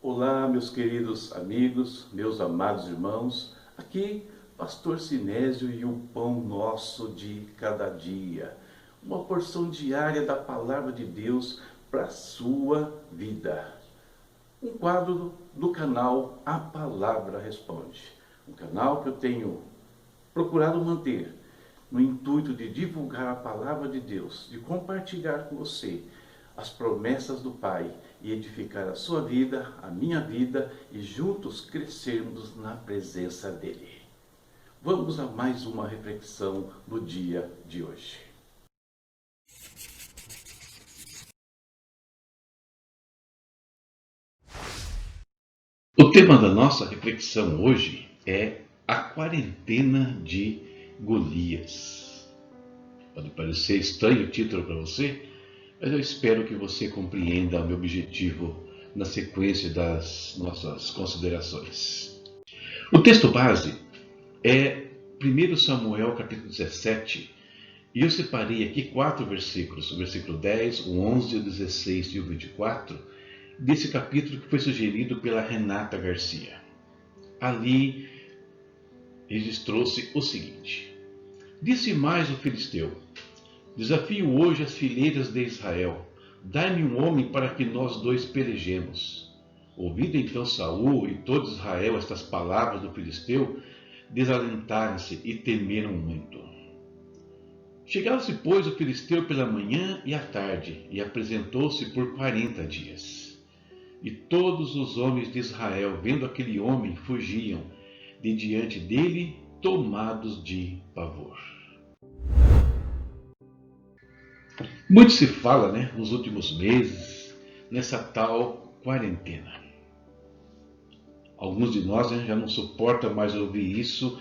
Olá, meus queridos amigos, meus amados irmãos, aqui Pastor Sinésio e o pão nosso de cada dia, uma porção diária da Palavra de Deus para a sua vida. Um quadro do canal A Palavra Responde, um canal que eu tenho procurado manter no intuito de divulgar a Palavra de Deus, de compartilhar com você as promessas do Pai e edificar a sua vida, a minha vida e juntos crescermos na presença dEle. Vamos a mais uma reflexão no dia de hoje. O tema da nossa reflexão hoje é a quarentena de Golias. Pode parecer estranho o título para você, mas eu espero que você compreenda o meu objetivo na sequência das nossas considerações. O texto base é 1 Samuel capítulo 17, e eu separei aqui 4 versículos, o versículo 10, o 11, o 16 e o 24, desse capítulo que foi sugerido pela Renata Garcia. Ali registrou-se o seguinte: disse mais o filisteu: desafio hoje as fileiras de Israel. Dai-me um homem para que nós dois pelejemos. Ouvindo então Saul e todo Israel estas palavras do filisteu, desalentaram-se e temeram muito. Chegava-se, pois, o filisteu pela manhã e à tarde, e apresentou-se por 40 dias. E todos os homens de Israel, vendo aquele homem, fugiam de diante dele, tomados de pavor. Muito se fala, nos últimos meses, nessa tal quarentena. Alguns de nós já não suportam mais ouvir isso,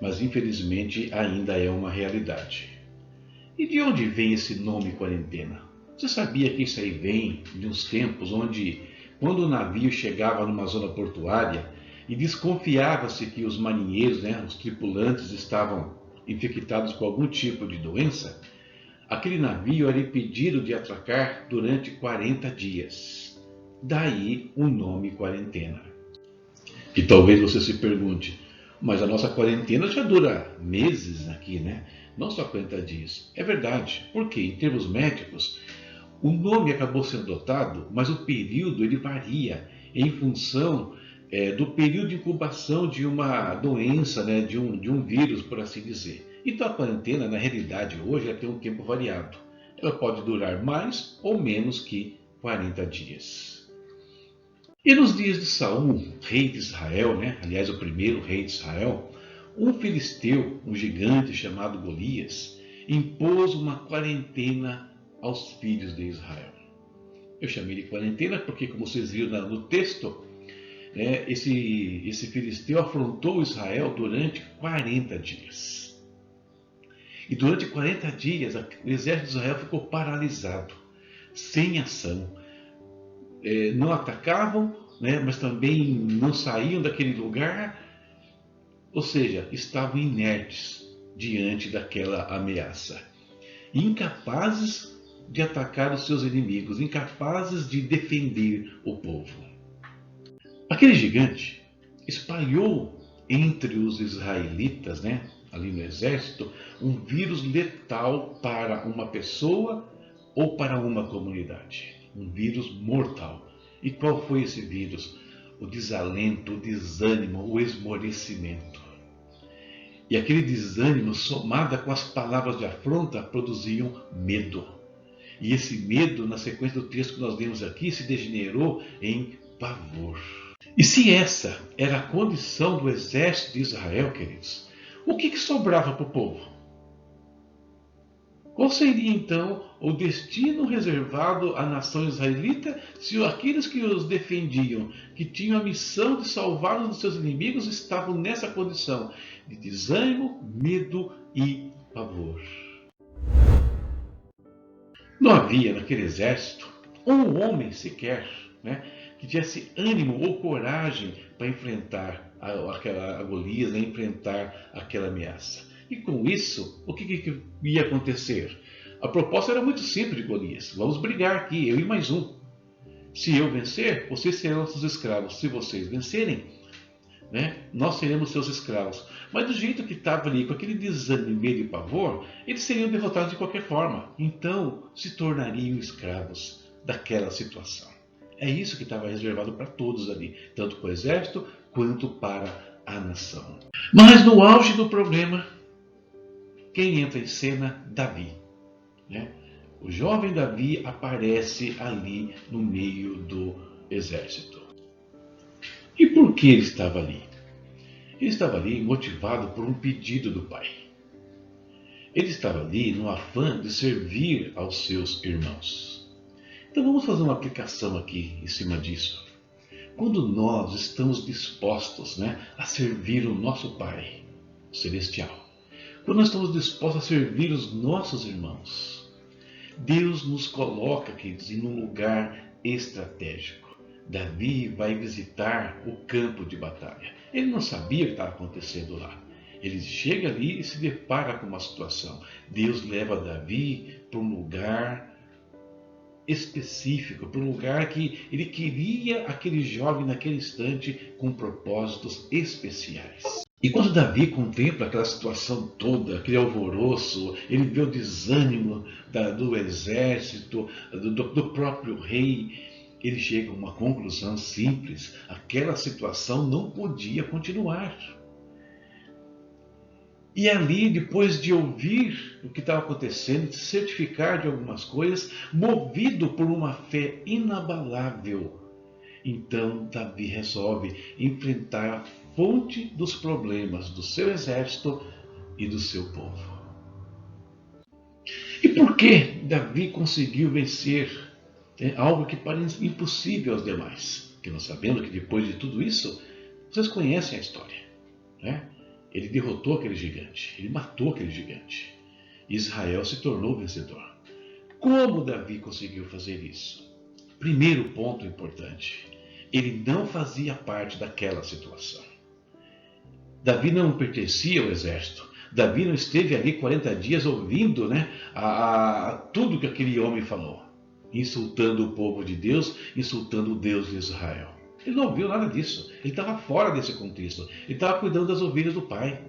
mas infelizmente ainda é uma realidade. E de onde vem esse nome quarentena? Você sabia que isso aí vem de uns tempos onde, quando o navio chegava numa zona portuária e desconfiava-se que os marinheiros, os tripulantes, estavam infectados com algum tipo de doença, aquele navio era impedido de atracar durante 40 dias. Daí o nome quarentena. E talvez você se pergunte, mas a nossa quarentena já dura meses aqui, Não só 40 dias. É verdade, porque em termos médicos, o nome acabou sendo adotado, mas o período ele varia em função do período de incubação de uma doença, de um vírus, por assim dizer. Então a quarentena, na realidade, hoje ela tem um tempo variado. Ela pode durar mais ou menos que 40 dias. E nos dias de Saul, rei de Israel, aliás, o primeiro rei de Israel, um filisteu, um gigante chamado Golias, impôs uma quarentena aos filhos de Israel. Eu chamei de quarentena porque, como vocês viram no texto, esse filisteu afrontou Israel durante 40 dias. E durante 40 dias, o exército de Israel ficou paralisado, sem ação. Não atacavam, mas também não saíam daquele lugar, ou seja, estavam inertes diante daquela ameaça, incapazes de atacar os seus inimigos, incapazes de defender o povo. Aquele gigante espalhou entre os israelitas, ali no exército, um vírus letal para uma pessoa ou para uma comunidade. Um vírus mortal. E qual foi esse vírus? O desalento, o desânimo, o esmorecimento. E aquele desânimo, somado com as palavras de afronta, produziam medo. E esse medo, na sequência do texto que nós lemos aqui, se degenerou em pavor. E se essa era a condição do exército de Israel, queridos, o que sobrava para o povo? Qual seria então o destino reservado à nação israelita se aqueles que os defendiam, que tinham a missão de salvá-los dos seus inimigos, estavam nessa condição de desânimo, medo e pavor? Não havia naquele exército um homem sequer que tivesse ânimo ou coragem para enfrentar a Golias, enfrentar aquela ameaça. E com isso, o que ia acontecer? A proposta era muito simples de Golias. Vamos brigar aqui, eu e mais um. Se eu vencer, vocês serão nossos escravos. Se vocês vencerem, né, nós seremos seus escravos. Mas do jeito que estava ali, com aquele desânimo, medo e pavor, eles seriam derrotados de qualquer forma. Então, se tornariam escravos daquela situação. É isso que estava reservado para todos ali, tanto para o exército quanto para a nação. Mas no auge do problema, quem entra em cena? Davi, né? O jovem Davi aparece ali no meio do exército. E por que ele estava ali? Ele estava ali motivado por um pedido do pai. Ele estava ali no afã de servir aos seus irmãos. Então vamos fazer uma aplicação aqui em cima disso. Quando nós estamos dispostos, né, a servir o nosso Pai Celestial, quando nós estamos dispostos a servir os nossos irmãos, Deus nos coloca, queridos, em um lugar estratégico. Davi vai visitar o campo de batalha. Ele não sabia o que estava acontecendo lá. Ele chega ali e se depara com uma situação. Deus leva Davi para um lugar específico, para um lugar que ele queria aquele jovem naquele instante com propósitos especiais. E quando Davi contempla aquela situação toda, aquele alvoroço, ele vê o desânimo do exército, do próprio rei, ele chega a uma conclusão simples: aquela situação não podia continuar. E ali, depois de ouvir o que estava acontecendo, de se certificar de algumas coisas, movido por uma fé inabalável, então Davi resolve enfrentar a fonte dos problemas do seu exército e do seu povo. E por que Davi conseguiu vencer algo que parece impossível aos demais? Porque nós sabemos que depois de tudo isso, vocês conhecem a história, né? Ele derrotou aquele gigante, ele matou aquele gigante. Israel se tornou vencedor. Como Davi conseguiu fazer isso? Primeiro ponto importante: ele não fazia parte daquela situação. Davi não pertencia ao exército. Davi não esteve ali 40 dias ouvindo, né, tudo que aquele homem falou, insultando o povo de Deus, insultando o Deus de Israel. Ele não ouviu nada disso. Ele estava fora desse contexto. Ele estava cuidando das ovelhas do pai.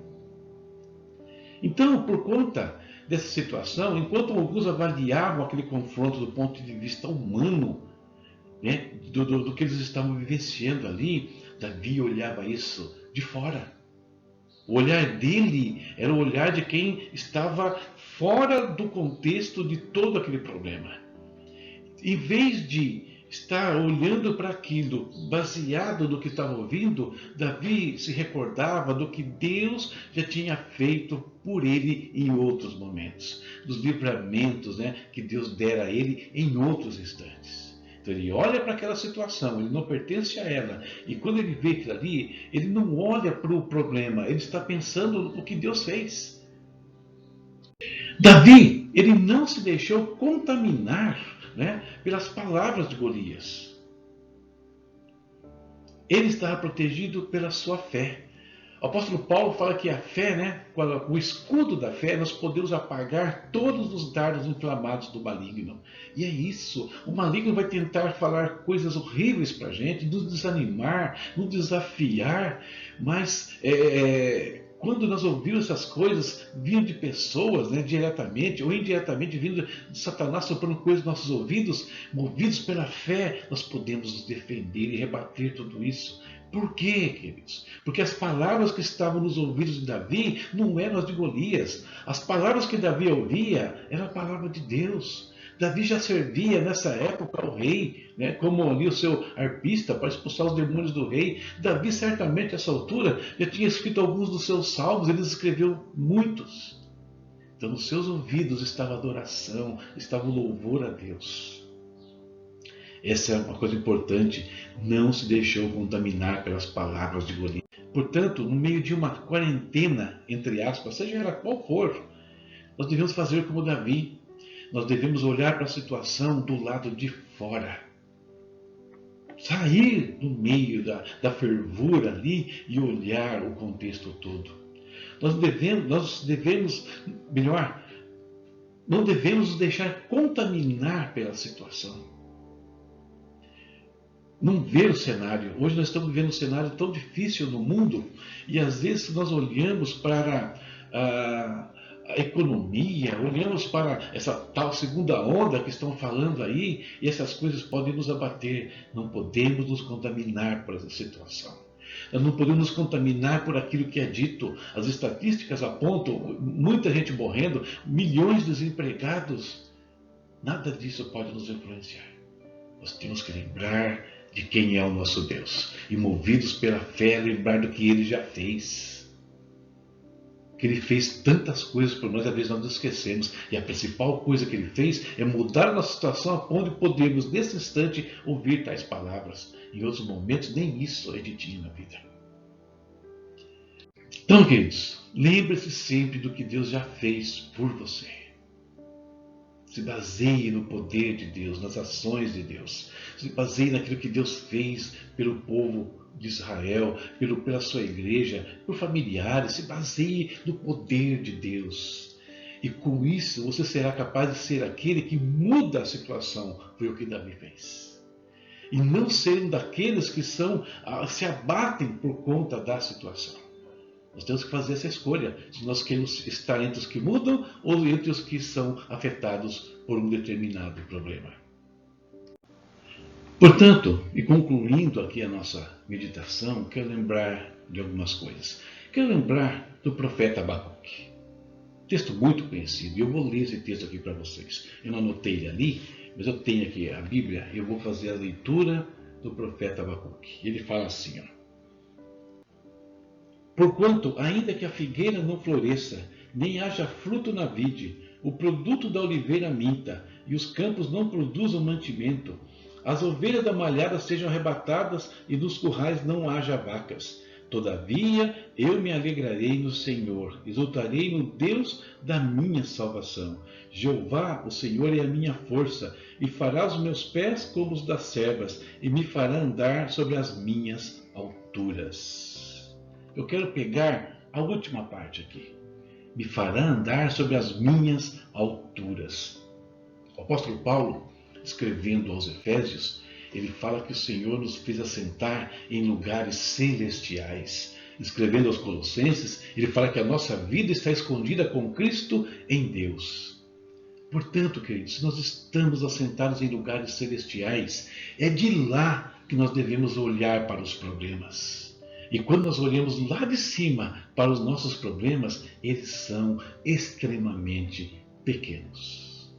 Então, por conta dessa situação, enquanto alguns avaliavam aquele confronto do ponto de vista humano, né, do que eles estavam vivenciando ali, Davi olhava isso de fora. O olhar dele era o olhar de quem estava fora do contexto de todo aquele problema. Em vez de estar olhando para aquilo, baseado no que estava ouvindo, Davi se recordava do que Deus já tinha feito por ele em outros momentos, dos livramentos, né, que Deus dera a ele em outros instantes. Então ele olha para aquela situação, ele não pertence a ela, e quando ele vê aquilo ali, ele não olha para o problema, ele está pensando no que Deus fez. Davi, ele não se deixou contaminar, né, pelas palavras de Golias. Ele estava protegido pela sua fé. O apóstolo Paulo fala que a fé, né, com o escudo da fé, nós podemos apagar todos os dardos inflamados do maligno. E é isso. O maligno vai tentar falar coisas horríveis para a gente, nos desanimar, nos desafiar, mas quando nós ouvimos essas coisas, vindo de pessoas, né, diretamente ou indiretamente, vindo de Satanás soprando coisas nos nossos ouvidos, movidos pela fé, nós podemos nos defender e rebater tudo isso. Por quê, queridos? Porque as palavras que estavam nos ouvidos de Davi não eram as de Golias. As palavras que Davi ouvia eram a palavra de Deus. Davi já servia nessa época ao rei, né, como ali o seu arpista para expulsar os demônios do rei. Davi certamente, nessa altura, já tinha escrito alguns dos seus salmos, ele escreveu muitos. Então, nos seus ouvidos estava a adoração, estava o louvor a Deus. Essa é uma coisa importante, não se deixou contaminar pelas palavras de Golias. Portanto, no meio de uma quarentena, entre aspas, seja ela qual for, nós devemos fazer como Davi. Nós devemos olhar para a situação do lado de fora. Sair do meio da fervura ali e olhar o contexto todo. Nós devemos, melhor, não devemos nos deixar contaminar pela situação. não ver o cenário. Hoje nós estamos vivendo um cenário tão difícil no mundo e às vezes nós olhamos para a economia, olhamos para essa tal segunda onda que estão falando aí e essas coisas podem nos abater. Não podemos nos contaminar por essa situação. Nós não podemos nos contaminar por aquilo que é dito. As estatísticas apontam muita gente morrendo, milhões de desempregados. Nada disso pode nos influenciar. Nós temos que lembrar de quem é o nosso Deus. E movidos pela fé, lembrar do que Ele já fez. Que Ele fez tantas coisas por nós, às vezes nós nos esquecemos. E a principal coisa que Ele fez é mudar a nossa situação a ponto de podermos, nesse instante, ouvir tais palavras. Em outros momentos, nem isso a gente tinha na vida. Então, queridos, lembre-se sempre do que Deus já fez por você. Se baseie no poder de Deus, nas ações de Deus. Se baseie naquilo que Deus fez pelo povo de Israel, pela sua igreja, por familiares. Se baseie no poder de Deus. E com isso você será capaz de ser aquele que muda a situação. Foi o que Davi fez. E não ser um daqueles que se abatem por conta da situação. Nós temos que fazer essa escolha, se nós queremos estar entre os que mudam ou entre os que são afetados por um determinado problema. Portanto, e concluindo aqui a nossa meditação, quero lembrar de algumas coisas. Quero lembrar do profeta Abacuque. Texto muito conhecido, e eu vou ler esse texto aqui para vocês. Eu não anotei ele ali, mas eu tenho aqui a Bíblia e eu vou fazer a leitura do profeta Abacuque. Ele fala assim, ó. Porquanto, ainda que a figueira não floresça, nem haja fruto na vide, o produto da oliveira minta, e os campos não produzam mantimento, as ovelhas da malhada sejam arrebatadas, e nos currais não haja vacas. Todavia, eu me alegrarei no Senhor, exultarei no Deus da minha salvação. Jeová, o Senhor, é a minha força, e fará os meus pés como os das servas, e me fará andar sobre as minhas alturas. Eu quero pegar a última parte aqui. Me fará andar sobre as minhas alturas. O apóstolo Paulo, escrevendo aos Efésios, ele fala que o Senhor nos fez assentar em lugares celestiais. Escrevendo aos Colossenses, ele fala que a nossa vida está escondida com Cristo em Deus. Portanto, queridos, se nós estamos assentados em lugares celestiais, é de lá que nós devemos olhar para os problemas. E quando nós olhamos lá de cima para os nossos problemas, eles são extremamente pequenos.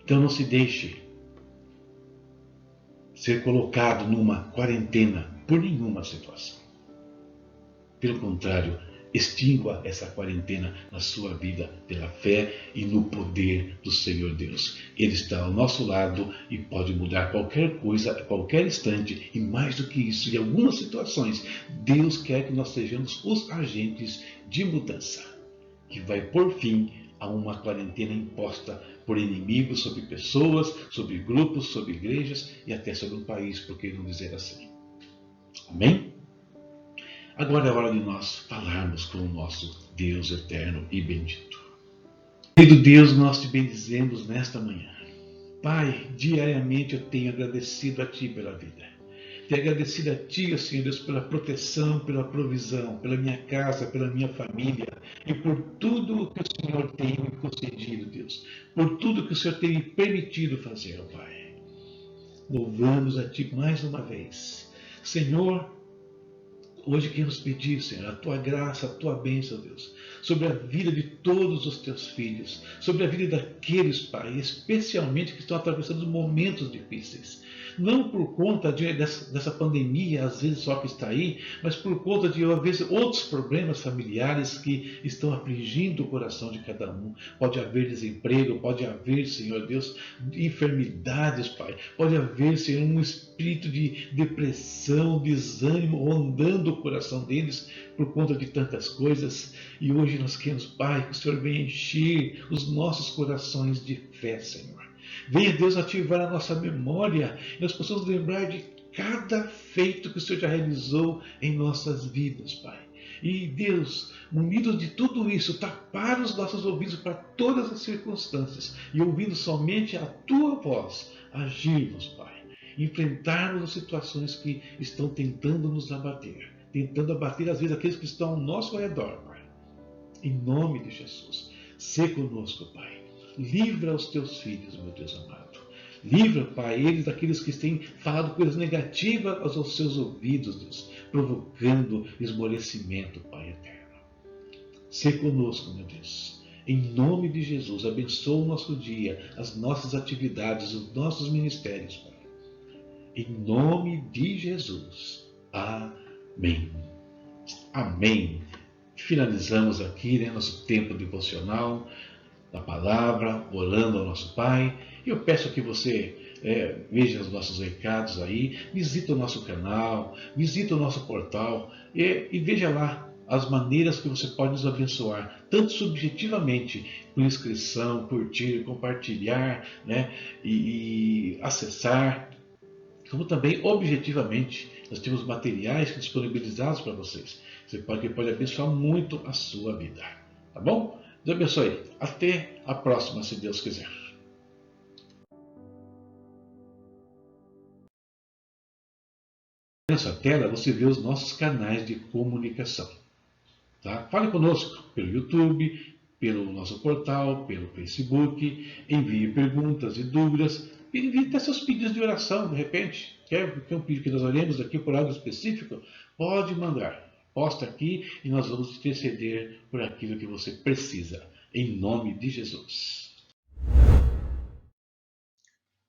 Então não se deixe ser colocado numa quarentena por nenhuma situação. Pelo contrário, extingua essa quarentena na sua vida pela fé e no poder do Senhor Deus. Ele está ao nosso lado e pode mudar qualquer coisa a qualquer instante. E mais do que isso, em algumas situações, Deus quer que nós sejamos os agentes de mudança, que vai pôr fim a uma quarentena imposta por inimigos sobre pessoas, sobre grupos, sobre igrejas e até sobre um país, por que não dizer assim. Amém? Agora é hora de nós falarmos com o nosso Deus eterno e bendito. Querido Deus, nós te bendizemos nesta manhã. Pai, diariamente eu tenho agradecido a Ti pela vida. Tenho agradecido a Ti, Senhor Deus, pela proteção, pela provisão, pela minha casa, pela minha família e por tudo o que o Senhor tem me concedido, Deus. Por tudo que o Senhor tem me permitido fazer, ó Pai. Louvamos a Ti mais uma vez. Senhor, hoje queremos pedir, Senhor, a Tua graça, a Tua bênção, Deus, sobre a vida de todos os Teus filhos, sobre a vida daqueles, Pai, especialmente que estão atravessando momentos difíceis. Não por conta dessa pandemia, às vezes só que está aí, mas por conta de, às vezes, outros problemas familiares que estão afligindo o coração de cada um. Pode haver desemprego, pode haver, Senhor Deus, enfermidades, Pai. Pode haver, Senhor, um espírito de depressão, desânimo rondando o coração deles por conta de tantas coisas. E hoje nós queremos, Pai, que o Senhor venha encher os nossos corações de fé, Senhor. Venha, Deus, ativar a nossa memória e nós possamos lembrar de cada feito que o Senhor já realizou em nossas vidas, Pai. E, Deus, unidos de tudo isso, tapar os nossos ouvidos para todas as circunstâncias e ouvindo somente a Tua voz, agirmos, Pai. enfrentarmos as situações que estão tentando nos abater, tentando abater às vezes aqueles que estão ao nosso redor, Pai. Em nome de Jesus, sê conosco, Pai. Livra os teus filhos, meu Deus amado. Livra, Pai, eles daqueles que têm falado coisas negativas aos seus ouvidos, Deus, provocando esmorecimento, Pai eterno. Sê conosco, meu Deus. Em nome de Jesus, abençoa o nosso dia, as nossas atividades, os nossos ministérios, Pai. Em nome de Jesus. Amém. Amém. Finalizamos aqui, nosso tempo devocional da palavra, orando ao nosso Pai. Eu peço que você veja os nossos recados aí, visita o nosso canal, visita o nosso portal e veja lá as maneiras que você pode nos abençoar, tanto subjetivamente, por inscrição, curtir, compartilhar, e acessar, como também objetivamente. Nós temos materiais disponibilizados para vocês. Que pode abençoar muito a sua vida. Tá bom? Deus abençoe. Até a próxima, se Deus quiser. Nessa tela você vê os nossos canais de comunicação. Tá? Fale conosco pelo YouTube, pelo nosso portal, pelo Facebook. Envie perguntas e dúvidas. Envie até seus pedidos de oração, de repente. Quer um pedido que nós oremos aqui por algo específico? Pode mandar. Posta aqui e nós vamos interceder por aquilo que você precisa. Em nome de Jesus.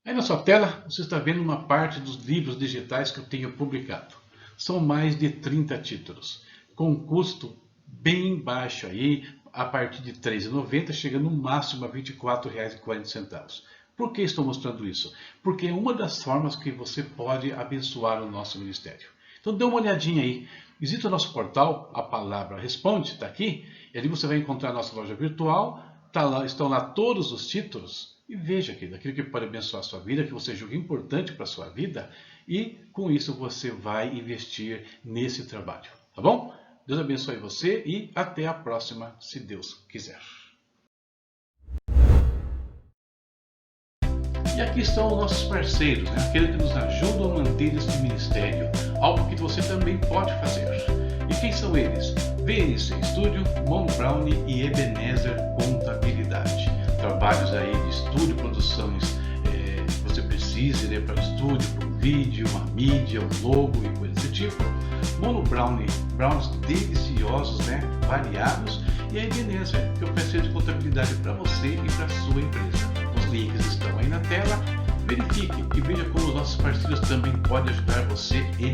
Aí na sua tela você está vendo uma parte dos livros digitais que eu tenho publicado. São mais de 30 títulos, com um custo bem baixo aí, a partir de R$ 3,90, chegando no máximo a R$ 24,40. Por que estou mostrando isso? Porque é uma das formas que você pode abençoar o nosso ministério. Então dê uma olhadinha aí. Visita o nosso portal, a palavra responde, está aqui. E ali você vai encontrar a nossa loja virtual. Estão lá todos os títulos. E veja aqui, daquilo que pode abençoar a sua vida, que você julga importante para a sua vida. E com isso você vai investir nesse trabalho. Tá bom? Deus abençoe você e até a próxima, se Deus quiser. E aqui estão os nossos parceiros, aqueles que nos ajudam a manter este ministério, algo que você também pode fazer. E quem são eles? VNC Studio, Mon Brown e Ebenezer Contabilidade. Trabalhos aí de estúdio, produções que você precise para o estúdio, para um vídeo, uma mídia, um logo e coisa desse tipo. Mono Browns deliciosos, variados. E a Ebenezer, que oferece de contabilidade para você e para a sua empresa. Os links estão aí na tela. Verifique e veja como os nossos parceiros também podem ajudar você e